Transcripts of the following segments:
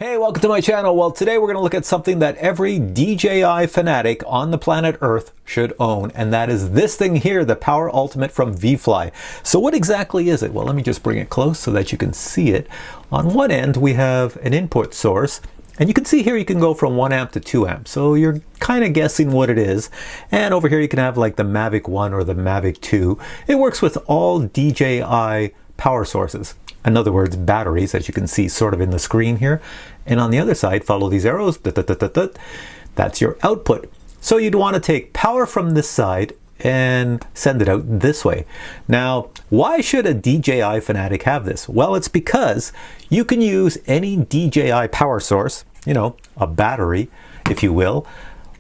Hey, welcome to my channel. Well, today we're going to look at something that every DJI Fanatic on the planet Earth should own, and that is this thing here, the Power Ultimate from VIFLY. So what exactly is it? Well, let me just bring it close so that you can see it. On one end, we have an input source, and you can see here you can go from 1 amp to 2 amp. So you're kind of guessing what it is. And over here you can have like the Mavic 1 or the Mavic 2. It works with all DJI power sources. In other words, batteries, as you can see sort of in the screen here. And on the other side, follow these arrows. That's your output. So you'd want to take power from this side and send it out this way. Now, why should a DJI Fanatic have this? Well, it's because you can use any DJI power source, you know, a battery, if you will,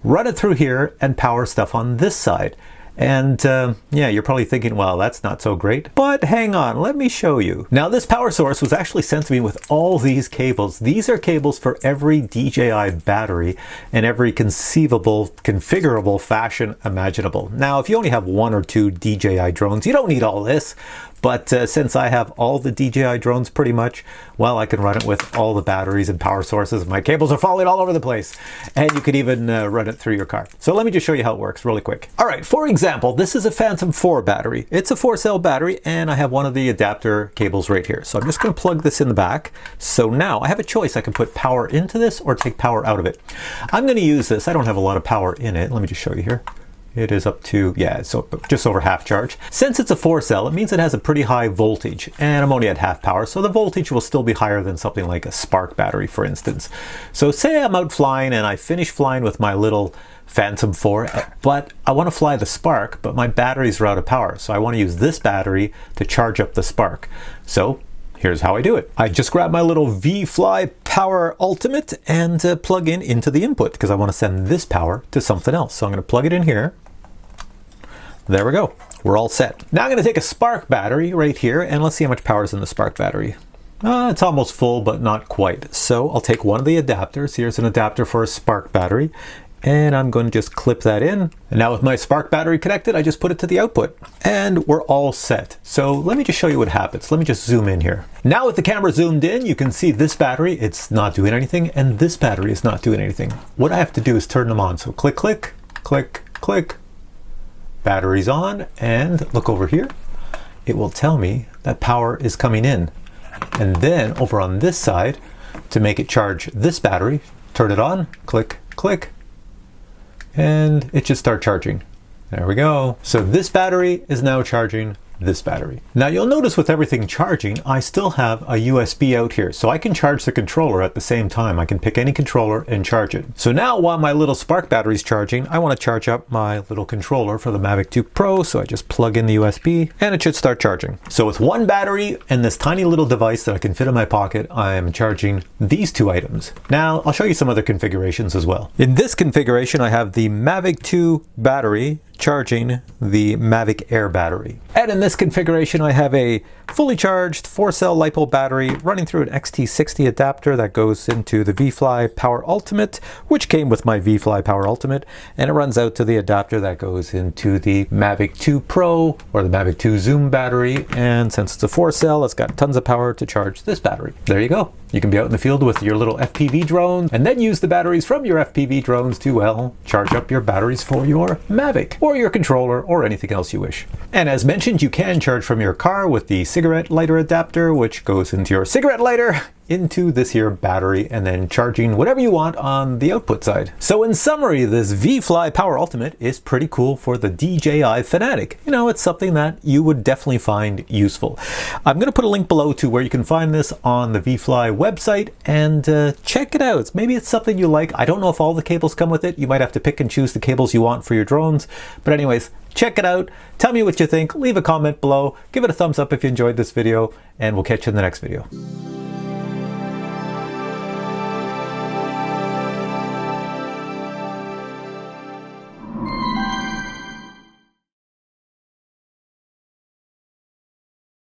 run it through here and power stuff on this side. And yeah, you're probably thinking, well, that's not so great. But hang on, let me show you. Now, this power source was actually sent to me with all these cables. These are cables for every DJI battery in every conceivable, configurable fashion imaginable. Now, if you only have 1 or 2 DJI drones, you don't need all this. But since I have all the DJI drones pretty much, well, I can run it with all the batteries and power sources. My cables are falling all over the place. And you could even run it through your car. So let me just show you how it works really quick. All right, for example, this is a Phantom 4 battery. It's a 4-cell battery, and I have one of the adapter cables right here. So I'm just going to plug this in the back. So now I have a choice. I can put power into this or take power out of it. I'm going to use this. I don't have a lot of power in it. Let me just show you here. It is up to, yeah, so just over half charge. Since it's a 4-cell, it means it has a pretty high voltage, and I'm only at half power, so the voltage will still be higher than something like a Spark battery, for instance. So say I'm out flying and I finish flying with my little Phantom 4, but I want to fly the Spark, but my batteries are out of power. So I want to use this battery to charge up the Spark. So here's how I do it. I just grab my little VIFLY Power Ultimate and plug into the input because I want to send this power to something else. So I'm going to plug it in here. There we go. We're all set. Now I'm going to take a Spark battery right here, and let's see how much power is in the Spark battery. It's almost full, but not quite. So I'll take one of the adapters. Here's an adapter for a Spark battery, and I'm going to just clip that in. And now with my Spark battery connected, I just put it to the output, and we're all set. So let me just show you what happens. Let me just zoom in here. Now with the camera zoomed in, you can see this battery, it's not doing anything, and this battery is not doing anything. What I have to do is turn them on. So click, click, click, click. Battery's on, and look over here. It will tell me that power is coming in. And then over on this side, to make it charge this battery, turn it on, click, click, and it should start charging. There we go. So this battery is now charging this battery. Now you'll notice with everything charging, I still have a USB out here, so I can charge the controller at the same time. I can pick any controller and charge it. So now while my little Spark battery is charging, I want to charge up my little controller for the Mavic 2 Pro, so I just plug in the USB and it should start charging. So with one battery and this tiny little device that I can fit in my pocket, I am charging these 2 items. Now I'll show you some other configurations as well. In this configuration, I have the Mavic 2 battery charging the Mavic Air battery. And in this configuration, I have a fully charged 4-cell LiPo battery running through an XT60 adapter that goes into the VIFLY Power Ultimate, which came with my VIFLY Power Ultimate, and it runs out to the adapter that goes into the Mavic 2 Pro or the Mavic 2 Zoom battery. And since it's a 4-cell, it's got tons of power to charge this battery. There you go. You can be out in the field with your little FPV drone and then use the batteries from your FPV drones to, well, charge up your batteries for your Mavic or your controller or anything else you wish. And as mentioned, you can charge from your car with the cigarette lighter adapter, which goes into your cigarette lighter into this here battery and then charging whatever you want on the output side. So in summary, this VIFLY Power Ultimate is pretty cool for the DJI Fanatic. You know, it's something that you would definitely find useful. I'm going to put a link below to where you can find this on the VIFLY website and check it out. Maybe it's something you like. I don't know if all the cables come with it. You might have to pick and choose the cables you want for your drones. But anyways, check it out. Tell me what you think. Leave a comment below. Give it a thumbs up if you enjoyed this video, and we'll catch you in the next video.